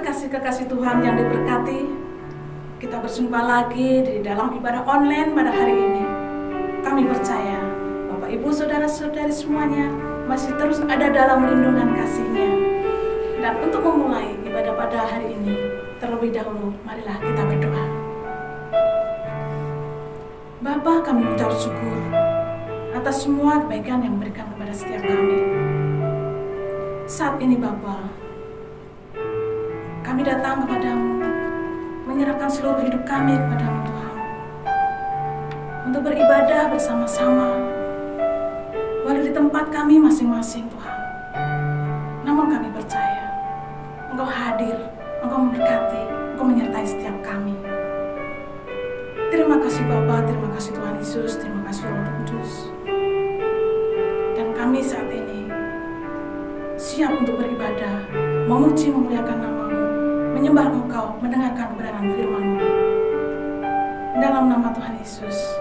kekasih-kekasih Tuhan yang diberkati, kita berjumpa lagi di dalam ibadah online pada hari ini. Kami percaya Bapak Ibu Saudara-saudari semuanya masih terus ada dalam lindungan kasih-Nya. Dan untuk memulai ibadah pada hari ini, terlebih dahulu marilah kita berdoa. Bapa, kami mengucap syukur atas semua kebaikan yang diberikan kepada setiap kami. Saat ini Bapa, kami datang kepadamu, menyerahkan seluruh hidup kami kepadamu Tuhan, untuk beribadah bersama-sama, walau di tempat kami masing-masing Tuhan. Namun kami percaya, Engkau hadir, Engkau memberkati, Engkau menyertai setiap kami. Terima kasih Bapa, terima kasih Tuhan Yesus, terima kasih Roh Kudus. Dan kami saat ini siap untuk beribadah, memuji, memuliakan nama-Mu, menyembah Engkau, mendengarkan kebenaran firman-Mu. Dalam nama Tuhan Yesus,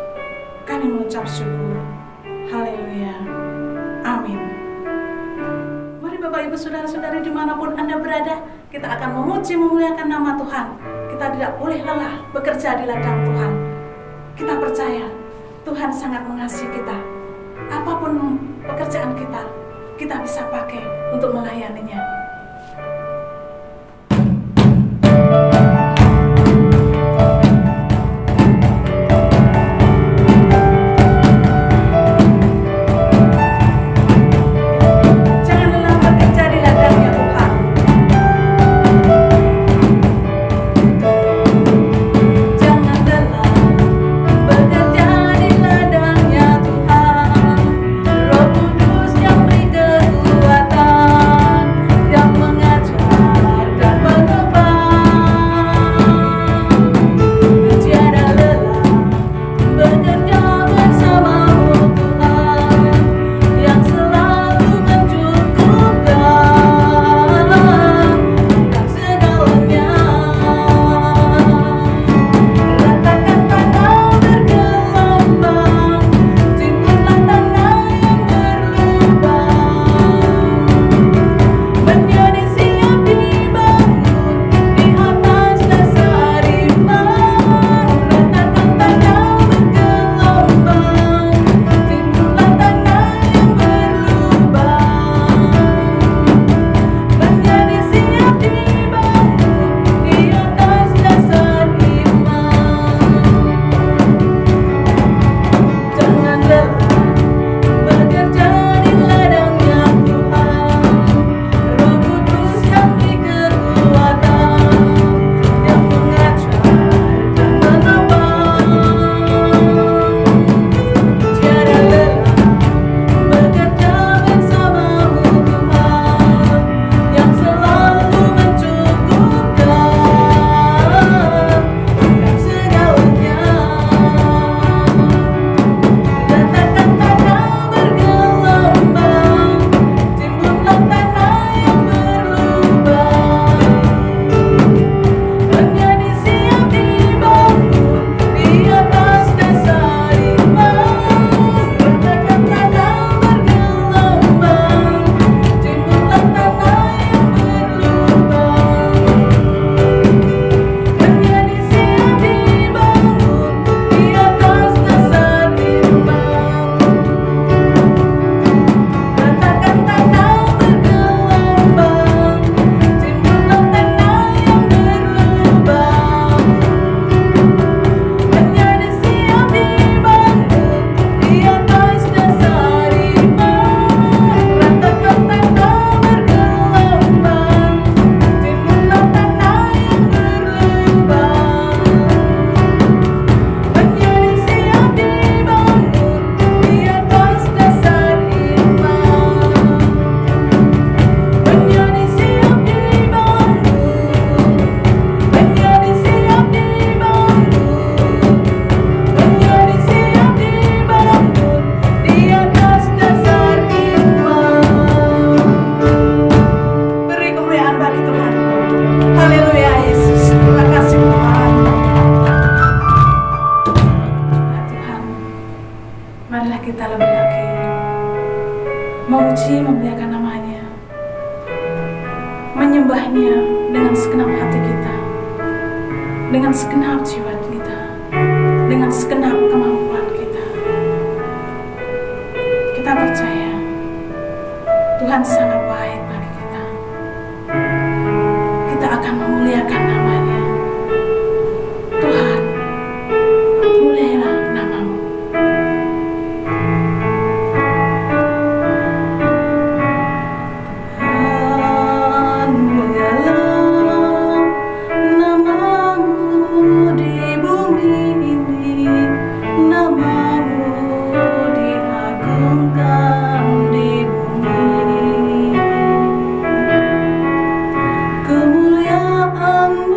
kami mengucap syukur. Haleluya. Amin. Mari Bapak Ibu Saudara-saudari dimanapun Anda berada, kita akan memuji, memuliakan nama Tuhan. Kita tidak boleh lelah bekerja di ladang Tuhan. Kita percaya Tuhan sangat mengasihi kita. Apapun pekerjaan kita, kita bisa pakai untuk melayaninya. memuji, memuliakan nama-Nya, menyembah-Nya dengan dengan segenap hati kita, dengan segenap jiwa kita, dengan segenap kemampuan kita. Kita percaya Tuhan sangat baik bagi kita. Kita akan memuliakan nama-Nya. Tuhan, muliailah nama-Mu. Tuhan, mulialah nama-Mu di bumi ini, nama-Mu diagungkan di bumi. Kemuliaan-Mu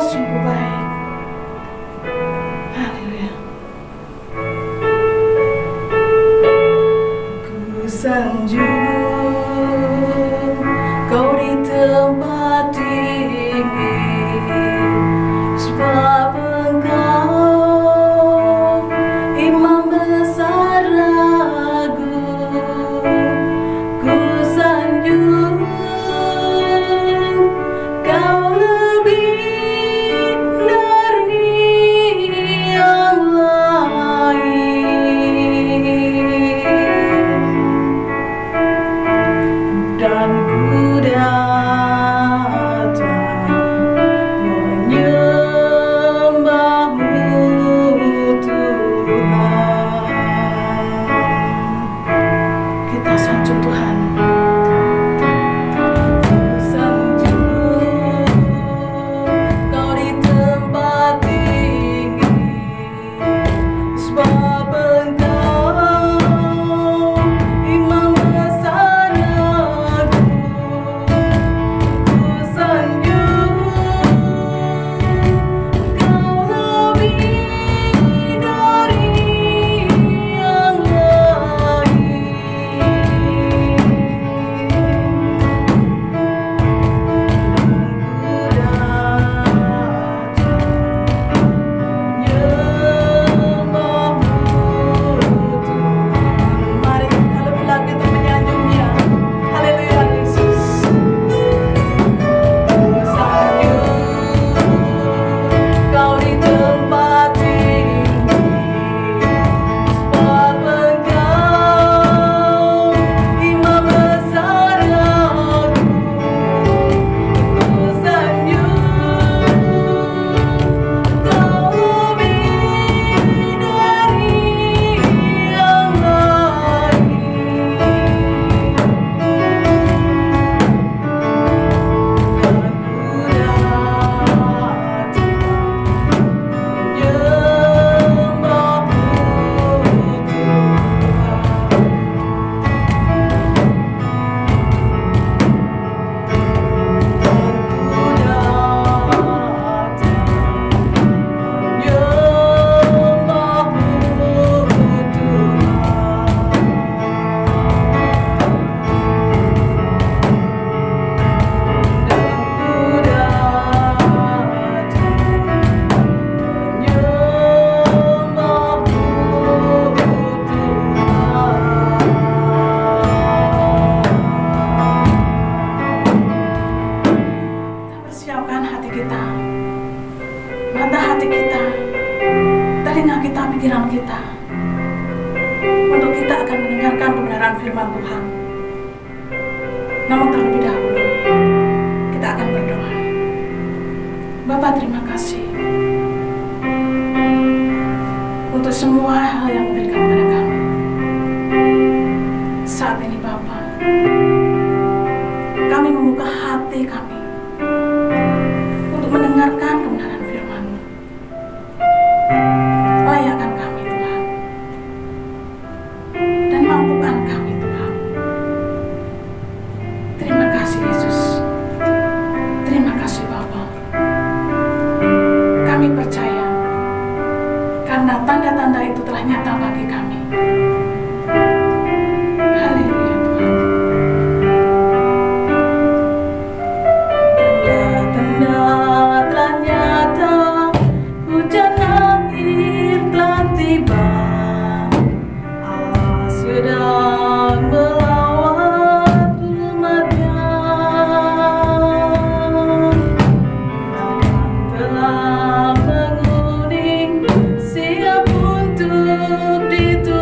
sungguh baik. Haleluya. Ku sanjung Kau di tempat tinggi, sebab Engkau Imam besar agung. Ku sanjung Kau lebih dari yang lain, dan ku datang menyembahmu Tuhan. Kita sanjung Tuhan. Ku sanjung Kau di tempat tinggi, sebab Engkau Imam besar agung. Ku sanjung Kau lebih dari yang lain, mari lebih lagi kita menyanjungnya. Haleluya Yesus. Ku sanjung Kau di tempat tinggi, sebab Engkau Imam besar agung. Ku sanjung Kau lebih dari yang lain, dan ku datang menyembahmu Persiapkan hati kita, mata hati kita, telinga kita, pikiran kita, untuk kita akan mendengarkan kebenaran firman Tuhan. Namun terlebih dahulu, kita akan berdoa. Bapa, terima kasih untuk semua hal yang diberikan kepada kami. Saat ini Bapa, kami membuka hati kami untuk mendengarkan kebenaran firman-Mu. Layakkan kami Tuhan, dan mampukan kami Tuhan. Terima kasih Yesus. Terima kasih Bapa. Kami percaya karena tanda-tanda itu telah nyata bagi kami. Haleluya Tuhan. Tanda-tanda telah nyata, hujan akhir telah tiba. Allah sedang melawat umat-Nya. Ladang telah menguning, siap untuk dituai.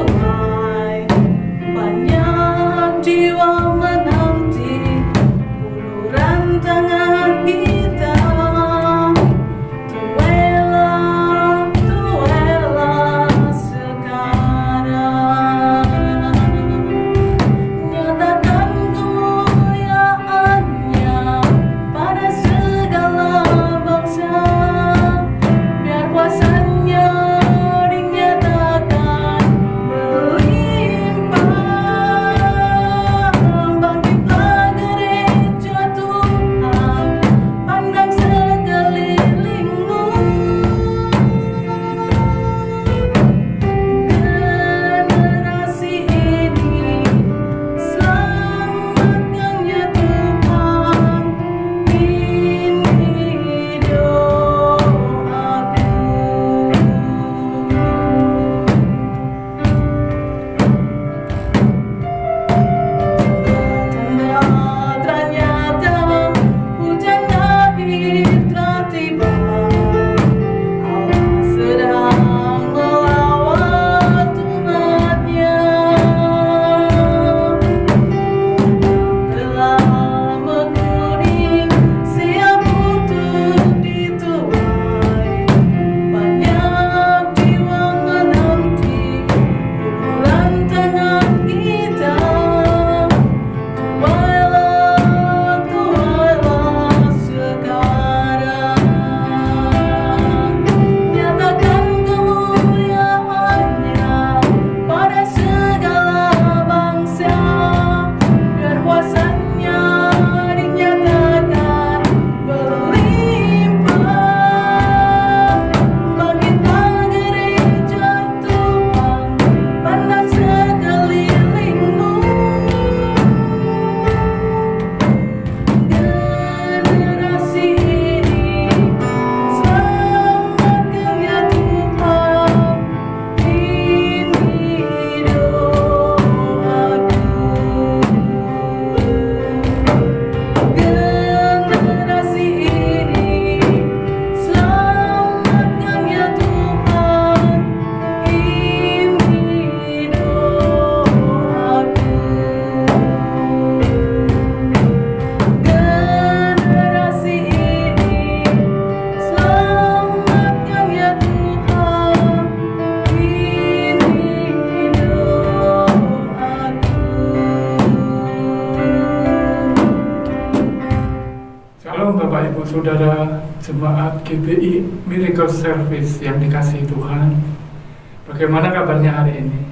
saudara jemaat GBI Miracle Service yang dikasihi Tuhan, bagaimana kabarnya hari ini?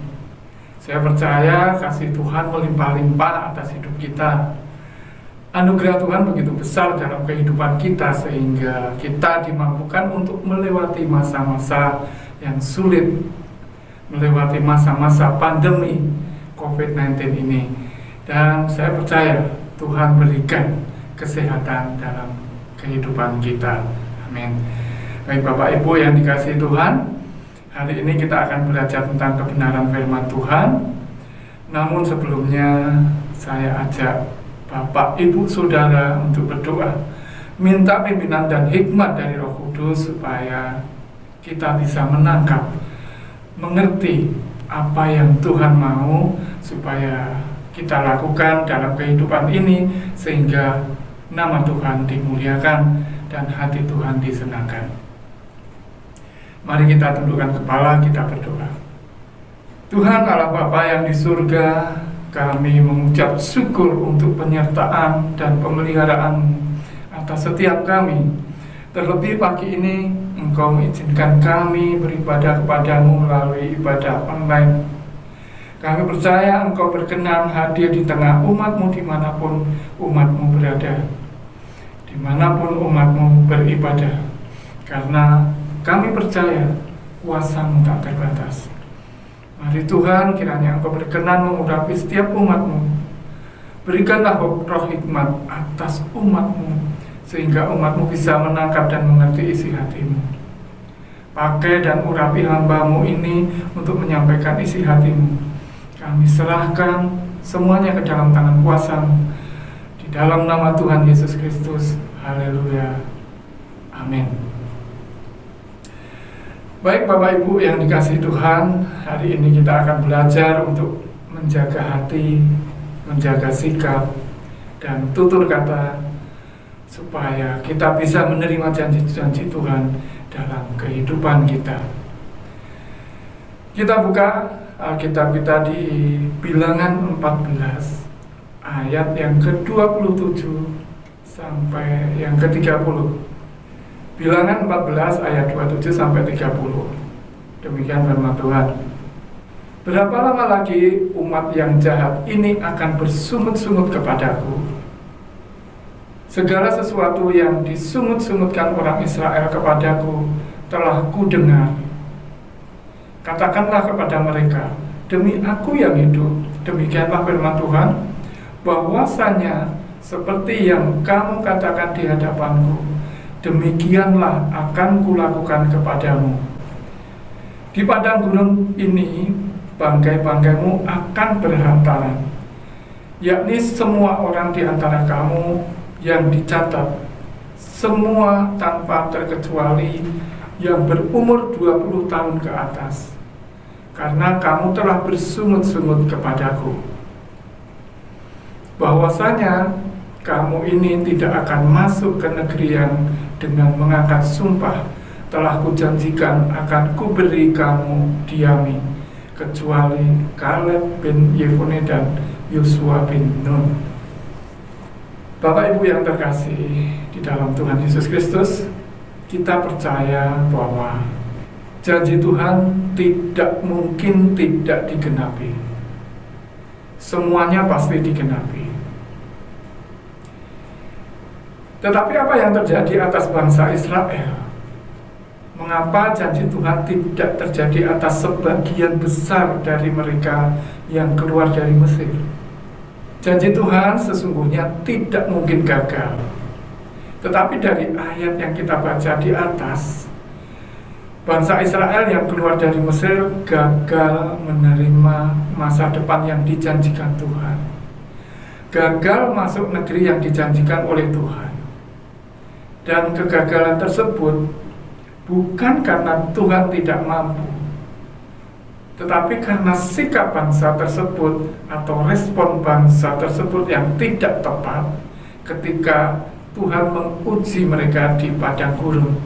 Saya percaya kasih Tuhan melimpah-limpah atas hidup kita. Anugerah Tuhan begitu besar dalam kehidupan kita sehingga kita dimampukan untuk melewati masa-masa yang sulit, melewati masa-masa pandemi COVID-19 ini. Dan saya percaya Tuhan berikan kesehatan dalam kehidupan kita. Amin. Baik Bapak Ibu yang dikasihi Tuhan, hari ini kita akan belajar tentang kebenaran firman Tuhan. Namun sebelumnya saya ajak Bapak Ibu Saudara untuk berdoa, minta pimpinan dan hikmat dari Roh Kudus supaya kita bisa menangkap, mengerti apa yang Tuhan mau supaya kita lakukan dalam kehidupan ini sehingga nama Tuhan dimuliakan dan hati Tuhan disenangkan. Mari kita tundukkan kepala, kita berdoa. Tuhan Allah Bapa yang di surga, kami mengucap syukur untuk penyertaan dan pemeliharaan atas setiap kami. Terlebih pagi ini Engkau mengizinkan kami beribadah kepadamu melalui ibadah online. Kami percaya Engkau berkenan hadir di tengah umat-Mu dimanapun umat-Mu berada, dimanapun umat-Mu beribadah, karena kami percaya kuasa-Mu tak terbatas. Mari Tuhan, kiranya Engkau berkenan mengurapi setiap umat-Mu. Berikanlah roh hikmat atas umat-Mu, sehingga umat-Mu bisa menangkap dan mengerti isi hati-Mu. Pakai dan urapi hamba-Mu ini untuk menyampaikan isi hati-Mu. Kami serahkan semuanya ke dalam tangan kuasa-Mu. Di dalam nama Tuhan Yesus Kristus. Haleluya. Amin. Baik Bapak Ibu yang dikasihi Tuhan, hari ini kita akan belajar untuk menjaga hati, menjaga sikap, dan tutur kata supaya kita bisa menerima janji-janji Tuhan dalam kehidupan kita. Kita buka Alkitab kita di Bilangan 14 ayat yang ke-27 sampai yang ke-30. Bilangan 14 ayat 27 sampai 30. Demikian firman Tuhan. Berapa lama lagi umat yang jahat ini akan bersungut-sungut kepadaku? Segala sesuatu yang disungut-sungutkan orang Israel kepadaku telah kudengar. Katakanlah kepada mereka, demi aku yang hidup, demikianlah firman Tuhan, bahwasanya seperti yang kamu katakan di hadapanku, demikianlah akan kulakukan kepadamu. Di padang gurun ini, bangkai-bangkaimu akan berhantaran, yakni semua orang di antara kamu yang dicatat, semua tanpa terkecuali yang berumur 20 tahun ke atas, karena kamu telah bersungut-sungut kepadaku. Bahwasanya kamu ini tidak akan masuk ke negeri yang dengan mengangkat sumpah telah kujanjikan akan kuberi kamu diami, kecuali Kaleb bin Yefune dan Yosua bin Nun. Bapak Ibu yang terkasih di dalam Tuhan Yesus Kristus, kita percaya bahwa janji Tuhan tidak mungkin tidak digenapi. Semuanya pasti digenapi. Tetapi apa yang terjadi atas bangsa Israel? Mengapa janji Tuhan tidak terjadi atas sebagian besar dari mereka yang keluar dari Mesir? Janji Tuhan sesungguhnya tidak mungkin gagal. Tetapi dari ayat yang kita baca di atas, bangsa Israel yang keluar dari Mesir gagal menerima masa depan yang dijanjikan Tuhan. Gagal masuk negeri yang dijanjikan oleh Tuhan. Dan kegagalan tersebut bukan karena Tuhan tidak mampu, tetapi karena sikap bangsa tersebut atau respon bangsa tersebut yang tidak tepat ketika Tuhan menguji mereka di padang gurun.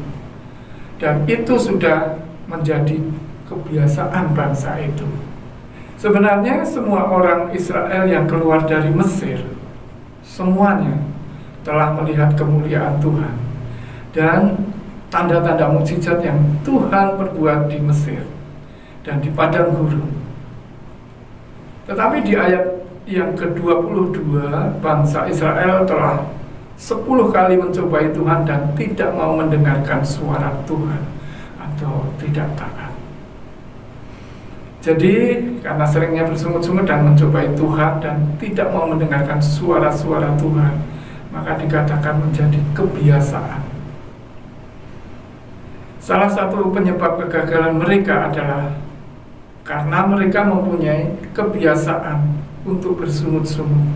Dan itu sudah menjadi kebiasaan bangsa itu. Sebenarnya semua orang Israel yang keluar dari Mesir, semuanya telah melihat kemuliaan Tuhan. dan tanda-tanda mukjizat yang Tuhan perbuat di Mesir dan di padang gurun. Tetapi di ayat yang ke-22, bangsa Israel telah 10 kali mencobai Tuhan dan tidak mau mendengarkan suara Tuhan atau tidak taat. Jadi karena seringnya bersungut-sungut dan mencobai Tuhan dan tidak mau mendengarkan suara-suara Tuhan, maka dikatakan menjadi kebiasaan. Salah satu penyebab kegagalan mereka adalah karena mereka mempunyai kebiasaan untuk bersungut-sungut,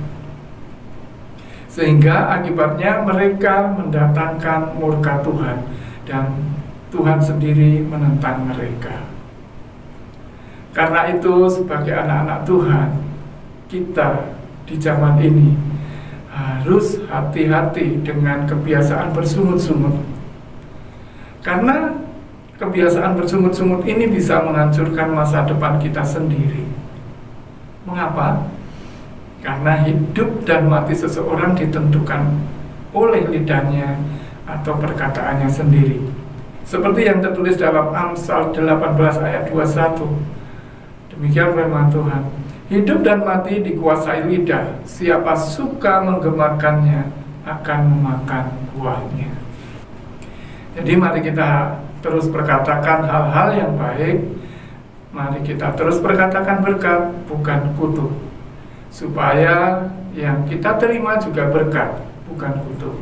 sehingga akibatnya mereka mendatangkan murka Tuhan dan Tuhan sendiri menentang mereka. Karena itu sebagai anak-anak Tuhan, kita di zaman ini harus hati-hati dengan kebiasaan bersungut-sungut. Karena kebiasaan bersungut-sungut ini bisa menghancurkan masa depan kita sendiri. Mengapa? Karena hidup dan mati seseorang ditentukan oleh lidahnya atau perkataannya sendiri. Seperti yang tertulis dalam Amsal 18 ayat 21. Demikian firman Tuhan. Hidup dan mati dikuasai lidah. Siapa suka menggemakannya akan memakan buahnya. Jadi mari kita terus perkatakan hal-hal yang baik. Mari kita terus perkatakan berkat, bukan kutuk, supaya yang kita terima juga berkat, bukan kutuk.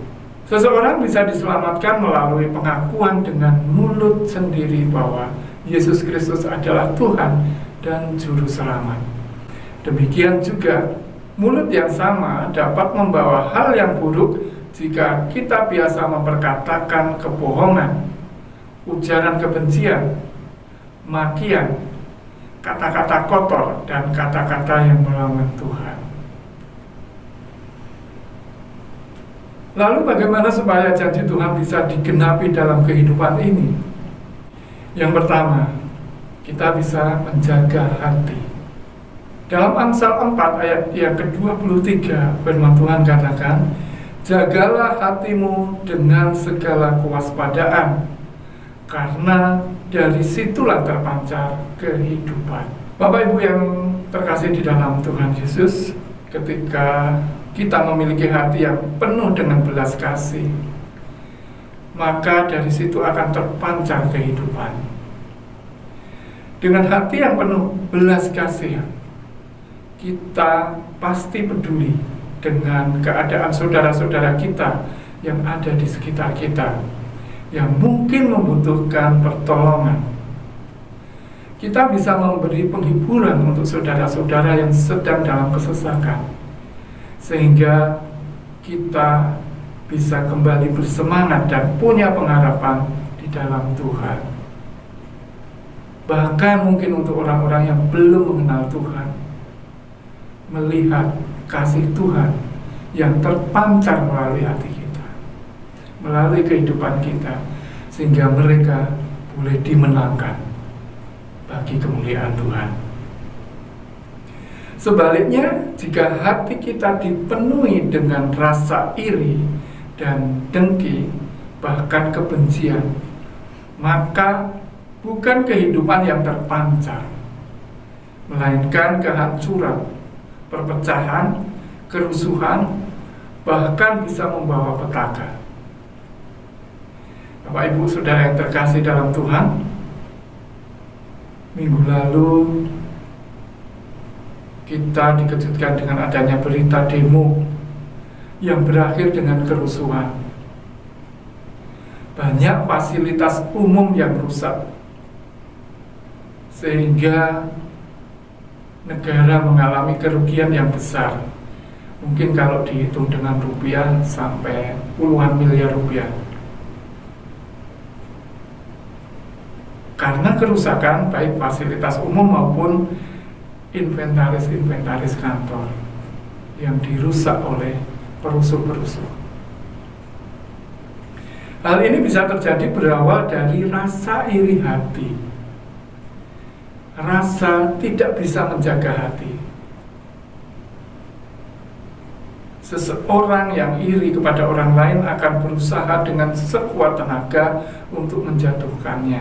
Seseorang bisa diselamatkan melalui pengakuan dengan mulut sendiri bahwa Yesus Kristus adalah Tuhan dan Juru Selamat. Demikian juga mulut yang sama dapat membawa hal yang buruk jika kita biasa memperkatakan kebohongan, ujaran kebencian, makian, kata-kata kotor, dan kata-kata yang melawan Tuhan. Lalu bagaimana supaya janji Tuhan bisa digenapi dalam kehidupan ini? Yang pertama, kita bisa menjaga hati. Dalam Amsal 4 ayat yang ke-23, firman Tuhan katakan, jagalah hatimu dengan segala kewaspadaan, karena dari situlah terpancar kehidupan. Bapak Ibu yang terkasih di dalam Tuhan Yesus, ketika kita memiliki hati yang penuh dengan belas kasih, maka dari situ akan terpancar kehidupan. Dengan hati yang penuh belas kasih, kita pasti peduli dengan keadaan saudara-saudara kita yang ada di sekitar kita, yang mungkin membutuhkan pertolongan. Kita bisa memberi penghiburan untuk saudara-saudara yang sedang dalam kesesakan, sehingga kita bisa kembali bersemangat dan punya pengharapan di dalam Tuhan. Bahkan mungkin untuk orang-orang yang belum mengenal Tuhan, melihat kasih Tuhan yang terpancar melalui hati kita, melalui kehidupan kita, sehingga mereka boleh dimenangkan bagi kemuliaan Tuhan. Sebaliknya, jika hati kita dipenuhi dengan rasa iri dan dengki, bahkan kebencian, maka bukan kehidupan yang terpancar, melainkan kehancuran, perpecahan, kerusuhan, bahkan bisa membawa petaka. Bapak Ibu Saudara yang terkasih dalam Tuhan, minggu lalu kita dikejutkan dengan adanya berita demo yang berakhir dengan kerusuhan. Banyak fasilitas umum yang rusak, sehingga negara mengalami kerugian yang besar. Mungkin kalau dihitung dengan rupiah sampai puluhan miliar rupiah. Karena kerusakan baik fasilitas umum maupun inventaris kantor yang dirusak oleh perusuh-perusuh. Hal ini bisa terjadi berawal dari rasa iri hati, rasa tidak bisa menjaga hati, Seseorang yang iri kepada orang lain akan berusaha dengan sekuat tenaga untuk menjatuhkannya.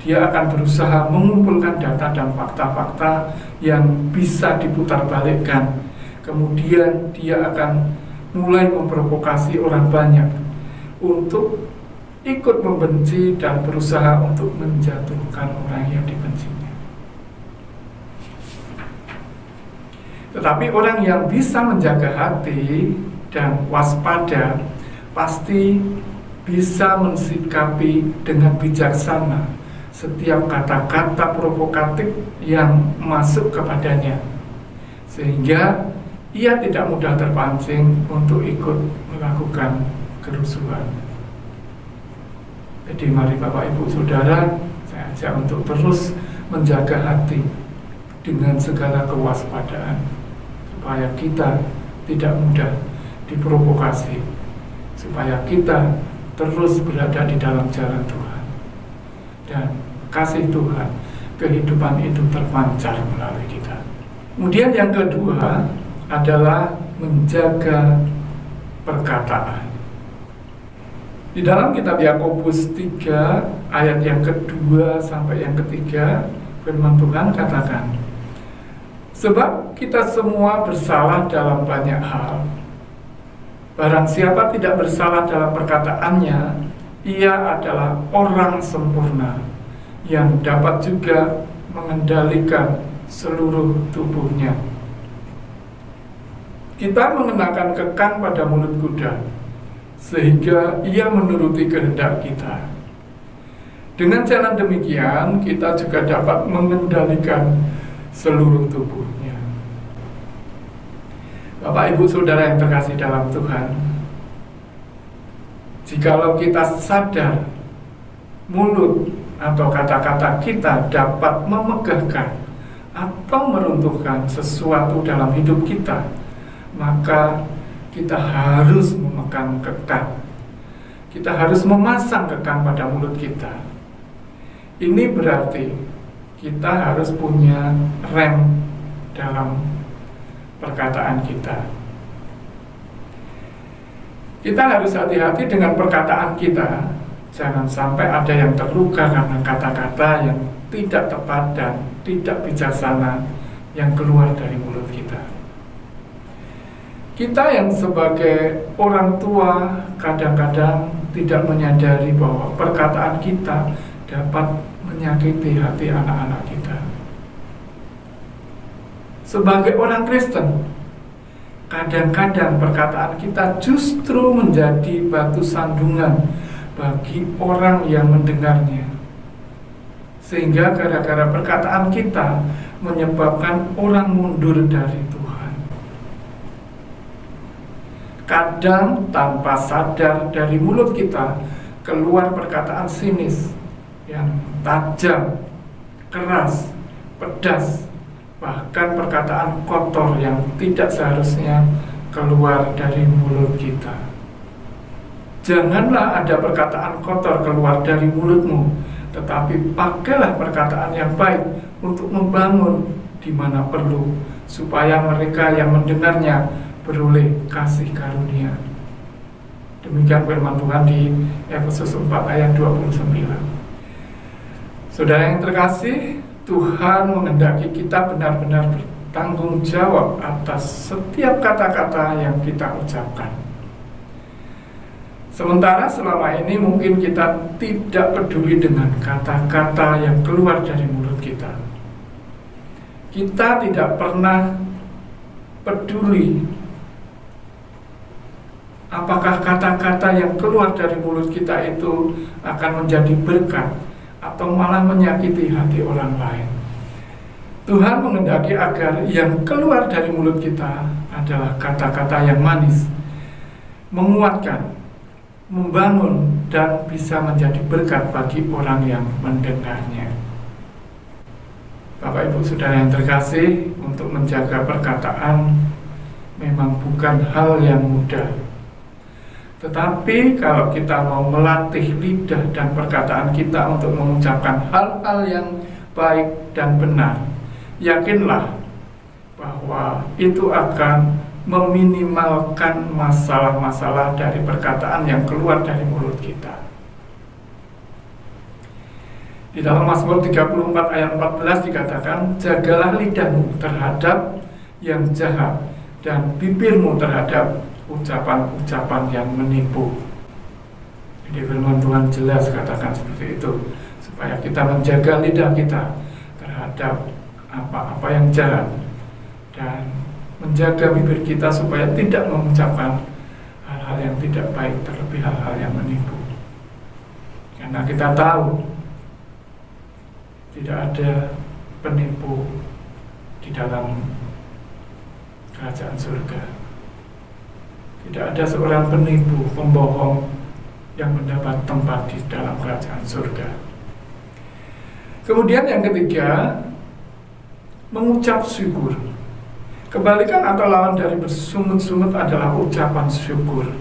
Dia akan berusaha mengumpulkan data dan fakta-fakta yang bisa diputarbalikkan. Kemudian dia akan mulai memprovokasi orang banyak untuk ikut membenci dan berusaha untuk menjatuhkan orang yang dibencinya. Tetapi orang yang bisa menjaga hati dan waspada pasti bisa mensikapi dengan bijaksana setiap kata-kata provokatif yang masuk kepadanya, sehingga ia tidak mudah terpancing untuk ikut melakukan kerusuhan. Jadi mari Bapak Ibu Saudara, saya ajak untuk terus menjaga hati dengan segala kewaspadaan, supaya kita tidak mudah diprovokasi, supaya kita terus berada di dalam jalan Tuhan, dan kasih Tuhan, kehidupan itu terpancar melalui kita. Kemudian yang kedua adalah menjaga perkataan. Di dalam kitab Yakobus 3 ayat yang kedua sampai yang ketiga, firman Tuhan katakan, sebab kita semua bersalah dalam banyak hal. Barang siapa tidak bersalah dalam perkataannya, ia adalah orang sempurna yang dapat juga mengendalikan seluruh tubuhnya. Kita mengenakan kekang pada mulut kuda, sehingga ia menuruti kehendak kita. Dengan jalan demikian, kita juga dapat mengendalikan seluruh tubuhnya. Bapak Ibu Saudara yang terkasih dalam Tuhan, jikalau kita sadar mulut atau kata-kata kita dapat memegahkan atau meruntuhkan sesuatu dalam hidup kita, maka kita harus memegang kekang. Kita harus memasang kekang pada mulut kita. Ini berarti kita harus punya rem dalam perkataan kita. Kita harus hati-hati dengan perkataan kita. Jangan sampai ada yang terluka karena kata-kata yang tidak tepat dan tidak bijaksana yang keluar dari mulut kita. Kita yang sebagai orang tua kadang-kadang tidak menyadari bahwa perkataan kita dapat menyakiti hati anak-anak kita. Sebagai orang Kristen, kadang-kadang perkataan kita justru menjadi batu sandungan bagi orang yang mendengarnya, sehingga gara-gara perkataan kita menyebabkan orang mundur dari Tuhan. Kadang tanpa sadar dari mulut kita keluar perkataan sinis yang tajam, keras, pedas, bahkan perkataan kotor yang tidak seharusnya keluar dari mulut kita. Janganlah ada perkataan kotor keluar dari mulutmu, tetapi pakailah perkataan yang baik untuk membangun di mana perlu, supaya mereka yang mendengarnya beroleh kasih karunia. Demikian firman Tuhan di Efesus 4 ayat 29. Saudara yang terkasih, Tuhan menghendaki kita benar-benar bertanggung jawab atas setiap kata-kata yang kita ucapkan. Sementara selama ini mungkin kita tidak peduli dengan kata-kata yang keluar dari mulut kita. Kita tidak pernah peduli apakah kata-kata yang keluar dari mulut kita itu akan menjadi berkat atau malah menyakiti hati orang lain. Tuhan menghendaki agar yang keluar dari mulut kita adalah kata-kata yang manis, menguatkan, membangun, dan bisa menjadi berkat bagi orang yang mendengarnya. Bapak Ibu Saudara yang terkasih, untuk menjaga perkataan memang bukan hal yang mudah. Tetapi kalau kita mau melatih lidah dan perkataan kita untuk mengucapkan hal-hal yang baik dan benar, yakinlah bahwa itu akan meminimalkan masalah-masalah dari perkataan yang keluar dari mulut kita. Di dalam Mazmur 34 ayat 14 dikatakan, jagalah lidahmu terhadap yang jahat dan bibirmu terhadap ucapan-ucapan yang menipu. Jadi firman Tuhan jelas katakan seperti itu, supaya kita menjaga lidah kita terhadap apa-apa yang jahat dan menjaga bibir kita supaya tidak mengucapkan hal-hal yang tidak baik, terlebih hal-hal yang menipu. Karena kita tahu tidak ada penipu di dalam kerajaan surga. Tidak ada seorang penipu, pembohong yang mendapat tempat di dalam kerajaan surga. Kemudian yang ketiga, mengucap syukur. Kebalikan atau lawan dari bersungut-sungut adalah ucapan syukur.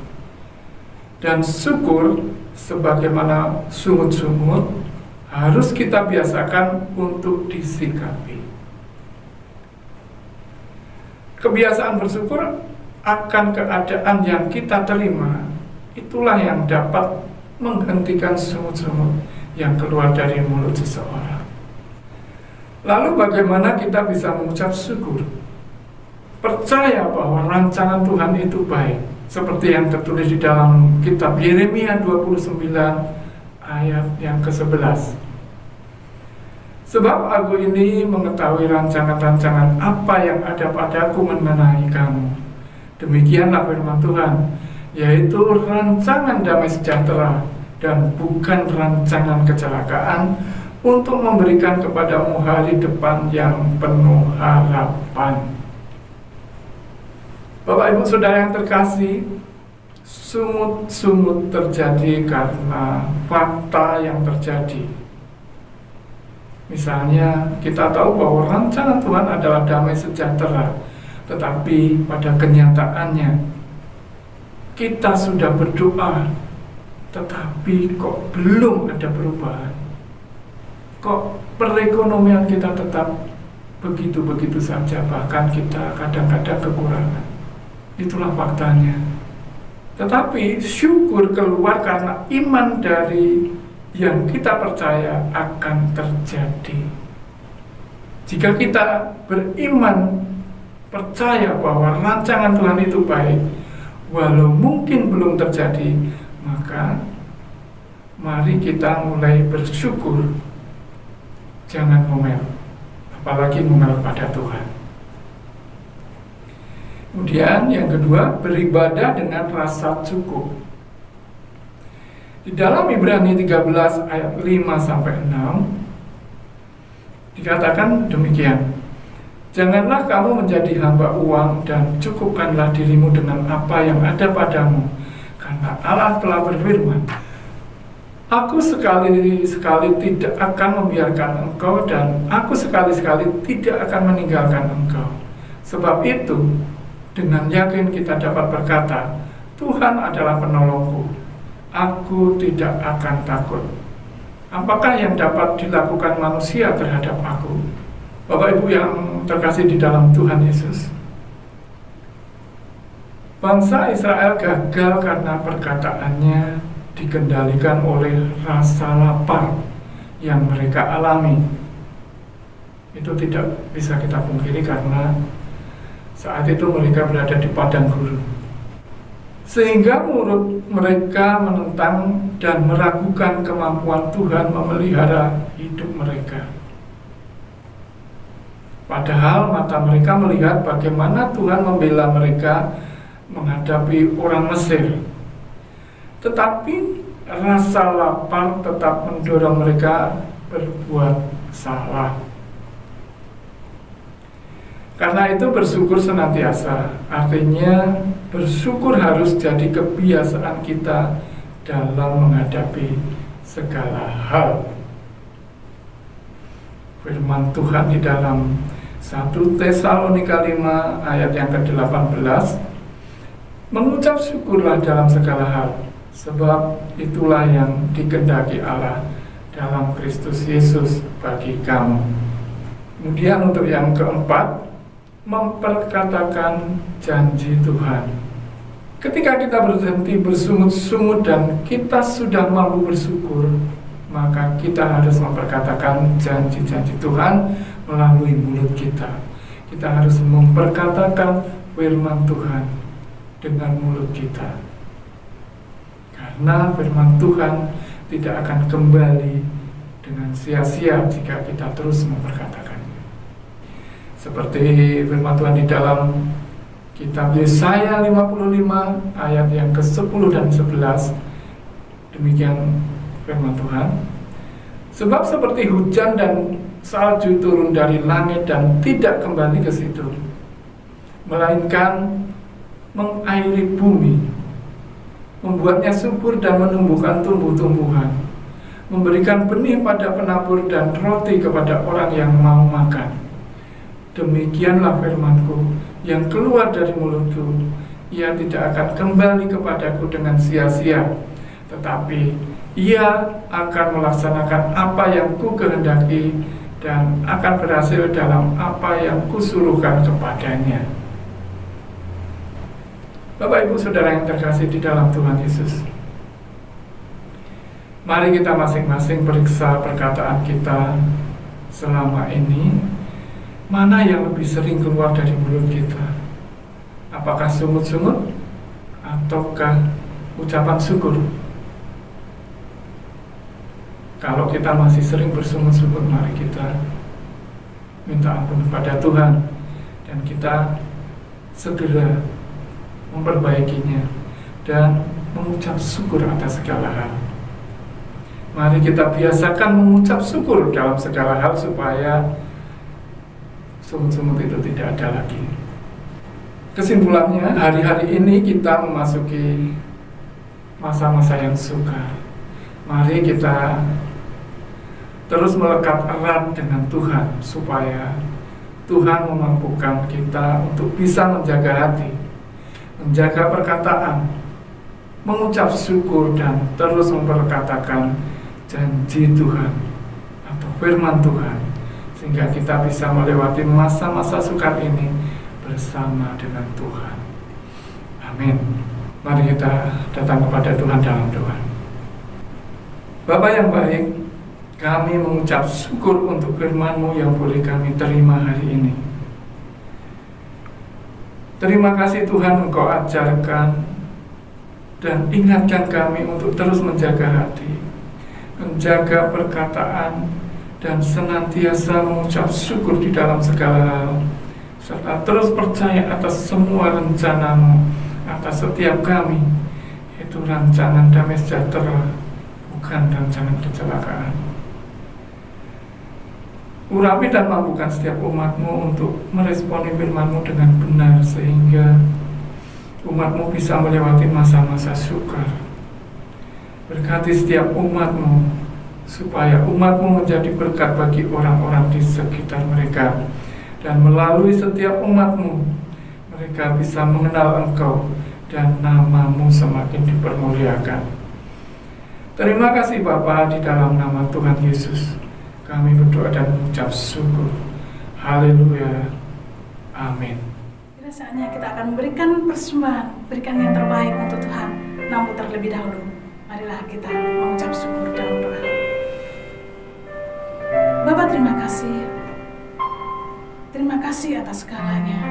Dan syukur sebagaimana sungut-sungut harus kita biasakan untuk disikapi. Kebiasaan bersyukur akan keadaan yang kita terima, itulah yang dapat menghentikan sungut-sungut yang keluar dari mulut seseorang. Lalu bagaimana kita bisa mengucap syukur? Percaya bahwa rancangan Tuhan itu baik, seperti yang tertulis di dalam kitab Yeremia 29 ayat yang ke-11. Sebab aku ini mengetahui rancangan-rancangan apa yang ada padaku mengenai kamu. Demikianlah firman Tuhan, yaitu rancangan damai sejahtera dan bukan rancangan kecelakaan, untuk memberikan kepadamu hari depan yang penuh harapan. Bapak Ibu Saudara yang terkasih, sungut-sungut terjadi karena fakta yang terjadi. Misalnya kita tahu bahwa rancangan Tuhan adalah damai sejahtera, tetapi pada kenyataannya kita sudah berdoa, tetapi kok belum ada perubahan. Kok perekonomian kita tetap begitu-begitu saja, bahkan kita kadang-kadang kekurangan. Itulah faktanya. Tetapi syukur keluar karena iman dari yang kita percaya akan terjadi. Jika kita beriman, percaya bahwa rancangan Tuhan itu baik, walau mungkin belum terjadi, maka mari kita mulai bersyukur. Jangan ngomel, apalagi ngomel pada Tuhan. Kemudian yang kedua, beribadah dengan rasa cukup. Di dalam Ibrani 13 ayat 5-6 dikatakan demikian, janganlah kamu menjadi hamba uang dan cukupkanlah dirimu dengan apa yang ada padamu, karena Allah telah berfirman, aku sekali-sekali tidak akan membiarkan engkau, dan aku sekali-sekali tidak akan meninggalkan engkau. Sebab itu dengan yakin kita dapat berkata, Tuhan adalah penolongku, aku tidak akan takut. Apakah yang dapat dilakukan manusia terhadap aku? Bapak Ibu yang terkasih di dalam Tuhan Yesus, bangsa Israel gagal karena perkataannya dikendalikan oleh rasa lapar yang mereka alami. Itu tidak bisa kita pungkiri karena saat itu mereka berada di padang gurun, sehingga mulut mereka menentang dan meragukan kemampuan Tuhan memelihara hidup mereka. Padahal mata mereka melihat bagaimana Tuhan membela mereka menghadapi orang Mesir. Tetapi rasa lapar tetap mendorong mereka berbuat salah. Karena itu bersyukur senantiasa, artinya bersyukur harus jadi kebiasaan kita dalam menghadapi segala hal. Firman Tuhan di dalam 1 Tesalonika 5 ayat yang ke-18, mengucap syukurlah dalam segala hal, sebab itulah yang dikehendaki Allah dalam Kristus Yesus bagi kamu. Kemudian untuk yang keempat, memperkatakan janji Tuhan. Ketika kita berhenti bersungut-sungut dan kita sudah mampu bersyukur, maka kita harus memperkatakan janji-janji Tuhan melalui mulut kita. Kita harus memperkatakan firman Tuhan dengan mulut kita. Karena firman Tuhan tidak akan kembali dengan sia-sia jika kita terus memperkatakannya. Seperti firman Tuhan di dalam kitab Yesaya 55 ayat yang ke-10 dan 11. Demikian firman Tuhan. Sebab seperti hujan dan salju turun dari langit dan tidak kembali ke situ, melainkan mengairi bumi, membuatnya subur dan menumbuhkan tumbuh-tumbuhan, memberikan benih pada penabur dan roti kepada orang yang mau makan. Demikianlah firman-Ku yang keluar dari mulut-Ku, ia tidak akan kembali kepadaku dengan sia-sia, tetapi ia akan melaksanakan apa yang Ku kehendaki dan akan berhasil dalam apa yang Kusuruhkan kepadanya. Bapak Ibu Saudara yang terkasih di dalam Tuhan Yesus, mari kita masing-masing periksa perkataan kita selama ini. Mana yang lebih sering keluar dari mulut kita? Apakah sungut-sungut ataukah ucapan syukur? Kalau kita masih sering bersungut-sungut, mari kita minta ampun kepada Tuhan dan kita segera memperbaikinya dan mengucap syukur atas segala hal. Mari kita biasakan mengucap syukur dalam segala hal supaya sungut-sungut itu tidak ada lagi. Kesimpulannya, hari-hari ini kita memasuki masa-masa yang sukar. Mari kita terus melekat erat dengan Tuhan supaya Tuhan memampukan kita untuk bisa menjaga hati, menjaga perkataan, mengucap syukur dan terus memperkatakan janji Tuhan atau firman Tuhan, sehingga kita bisa melewati masa-masa sukar ini bersama dengan Tuhan. Amin. Mari kita datang kepada Tuhan dalam doa. Bapa yang baik, kami mengucap syukur untuk firman-Mu yang boleh kami terima hari ini. Terima kasih Tuhan, Engkau ajarkan dan ingatkan kami untuk terus menjaga hati, menjaga perkataan, dan senantiasa mengucap syukur di dalam segala hal, serta terus percaya atas semua rencana-Mu atas setiap kami, yaitu rancangan damai sejahtera, bukan rancangan kecelakaan. Urapi dan mampukan setiap umat-Mu untuk meresponi firman-Mu dengan benar, sehingga umat-Mu bisa melewati masa-masa sukar. Berkati setiap umat-Mu, supaya umat-Mu menjadi berkat bagi orang-orang di sekitar mereka, dan melalui setiap umat-Mu mereka bisa mengenal Engkau dan nama-Mu semakin dipermuliakan. Terima kasih Bapa, di dalam nama Tuhan Yesus kami berdoa dan mengucap syukur. Haleluya. Amin. Saatnya kita akan memberikan persembahan, berikan yang terbaik untuk Tuhan. Namun terlebih dahulu, marilah kita mengucap syukur dalam doa. Bapa, terima kasih. Terima kasih atas segalanya.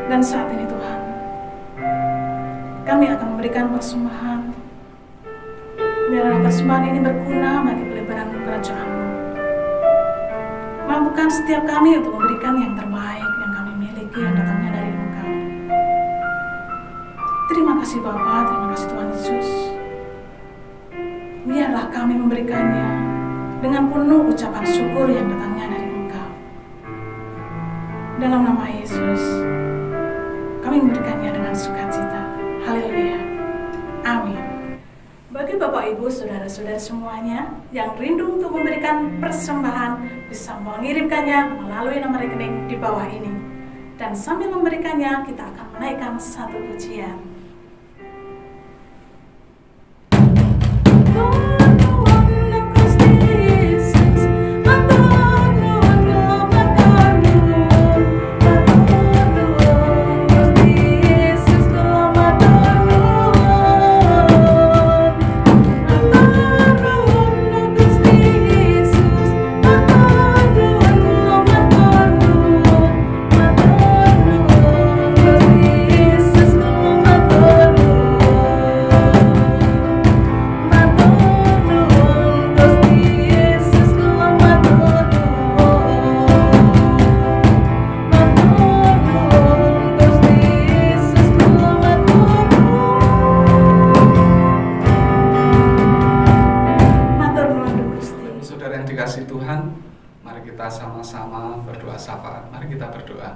Dan saat ini Tuhan, kami akan memberikan persembahan. Biarlah persembahan ini berguna bagi pelebaran kerajaan-Mu. Mampukan setiap kami untuk memberikan yang terbaik yang kami miliki, yang datangnya dari Engkau. Terima kasih Bapa, terima kasih Tuhan Yesus. Biarlah kami memberikannya dengan penuh ucapan syukur yang datangnya dari Engkau. Dalam nama Yesus, kami memberikannya dengan sukacita. Haleluya. Amin. Bagi Bapak Ibu, Saudara-saudara semuanya yang rindu untuk memberikan persembahan, bisa mengirimkannya melalui nomor rekening di bawah ini. Dan sambil memberikannya, kita akan menaikkan satu pujian. dikasihi Tuhan, mari kita sama-sama berdoa syafaat. Mari kita berdoa.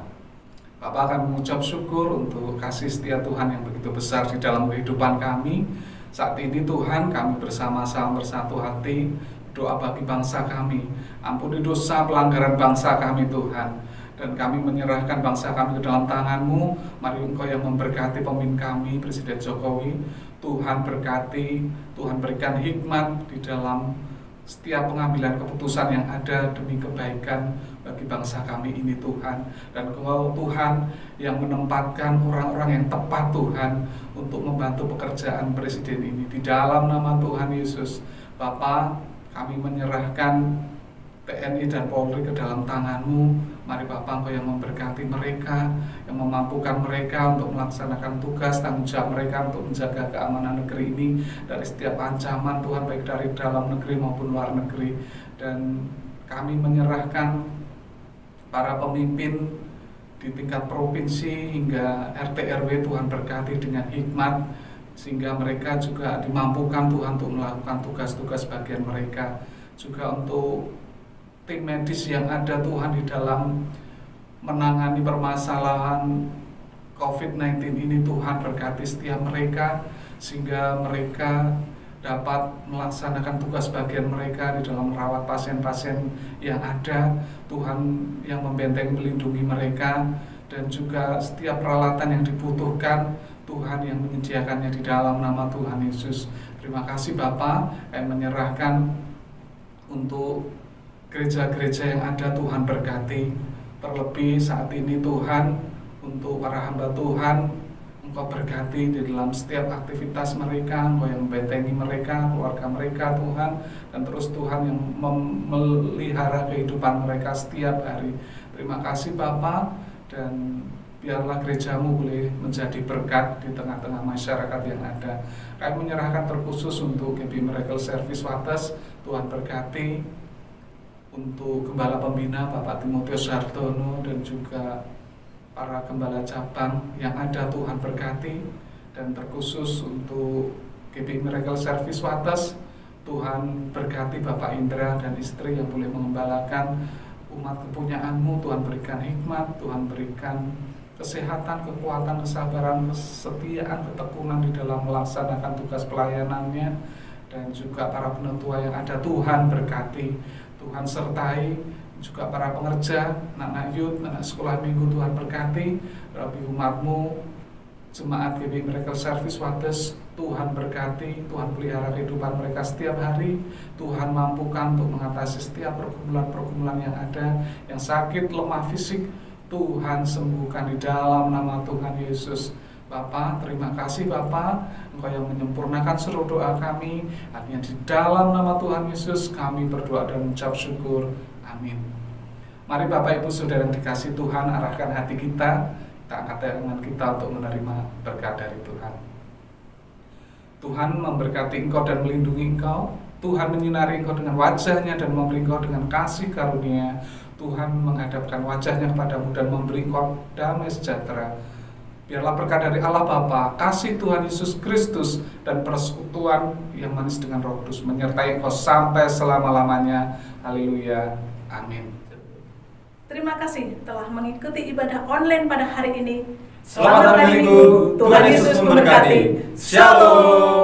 Bapa, kami mengucap syukur untuk kasih setia Tuhan yang begitu besar di dalam kehidupan kami. Saat ini Tuhan, kami bersama-sama bersatu hati doa bagi bangsa kami. Ampuni dosa pelanggaran bangsa kami Tuhan. Dan kami menyerahkan bangsa kami ke dalam tangan-Mu. Mari Engkau yang memberkati pemimpin kami, Presiden Jokowi. Tuhan berkati, Tuhan berikan hikmat di dalam setiap pengambilan keputusan yang ada demi kebaikan bagi bangsa kami ini Tuhan. Dan Engkau Tuhan yang menempatkan orang-orang yang tepat Tuhan untuk membantu pekerjaan Presiden ini. Di dalam nama Tuhan Yesus, Bapa, kami menyerahkan TNI dan Polri ke dalam tangan-Mu. Mari Bapak, Engkau yang memberkati mereka, yang memampukan mereka untuk melaksanakan tugas, tanggung jawab mereka untuk menjaga keamanan negeri ini dari setiap ancaman Tuhan, baik dari dalam negeri maupun luar negeri. Dan kami menyerahkan para pemimpin di tingkat provinsi hingga RT RW, Tuhan berkati dengan hikmat, sehingga mereka juga dimampukan Tuhan untuk melakukan tugas-tugas bagian mereka. Juga untuk tim medis yang ada Tuhan di dalam menangani permasalahan COVID-19 ini, Tuhan berkati setiap mereka sehingga mereka dapat melaksanakan tugas bagian mereka di dalam merawat pasien-pasien yang ada. Tuhan yang membentengi melindungi mereka, dan juga setiap peralatan yang dibutuhkan Tuhan yang menyediakannya di dalam nama Tuhan Yesus. Terima kasih Bapa, kami menyerahkan untuk gereja-gereja yang ada, Tuhan berkati. Terlebih saat ini Tuhan, untuk para hamba Tuhan, Engkau berkati di dalam setiap aktivitas mereka, Engkau yang membentengi mereka, keluarga mereka Tuhan, dan terus Tuhan yang memelihara kehidupan mereka setiap hari. Terima kasih Bapa, dan biarlah gereja-Mu boleh menjadi berkat di tengah-tengah masyarakat yang ada. Kami menyerahkan terkhusus untuk GB Miracle Service Wates, Tuhan berkati. Untuk Gembala Pembina Bapak Timotius Hartono dan juga para gembala cabang yang ada, Tuhan berkati. Dan terkhusus untuk GB Miracle Service Wates, Tuhan berkati Bapak Indra dan istri yang boleh mengembalakan umat kepunyaan-Mu. Tuhan berikan hikmat, Tuhan berikan kesehatan, kekuatan, kesabaran, kesetiaan, ketekunan di dalam melaksanakan tugas pelayanannya. Dan juga para penetua yang ada, Tuhan berkati. Tuhan sertai juga para pengerja, anak-anak youth, anak sekolah minggu, Tuhan berkati. Rabi umat-Mu, jemaat GB Miracle Service Wates, Tuhan berkati. Tuhan pelihara kehidupan mereka setiap hari. Tuhan mampukan untuk mengatasi setiap pergumulan-pergumulan yang ada, yang sakit, lemah fisik, Tuhan sembuhkan di dalam nama Tuhan Yesus. Bapa, terima kasih Bapa, Engkau yang menyempurnakan seluruh doa kami. Hanya di dalam nama Tuhan Yesus kami berdoa dan mengucap syukur. Amin. Mari Bapak Ibu Saudara yang dikasihi Tuhan, arahkan hati kita angkat tangan kita untuk menerima berkat dari Tuhan. Tuhan memberkati engkau dan melindungi engkau. Tuhan menyinari engkau dengan wajahnya dan memberi engkau dengan kasih karunia. Tuhan menghadapkan wajahnya kepadamu dan memberi engkau damai sejahtera. Biarlah berkat dari Allah Bapa, kasih Tuhan Yesus Kristus, dan persekutuan yang manis dengan Roh Kudus menyertai engkau sampai selama-lamanya. Haleluya. Amin. Terima kasih telah mengikuti ibadah online pada hari ini. Selamat hari Minggu. Tuhan Yesus memberkati. Shalom.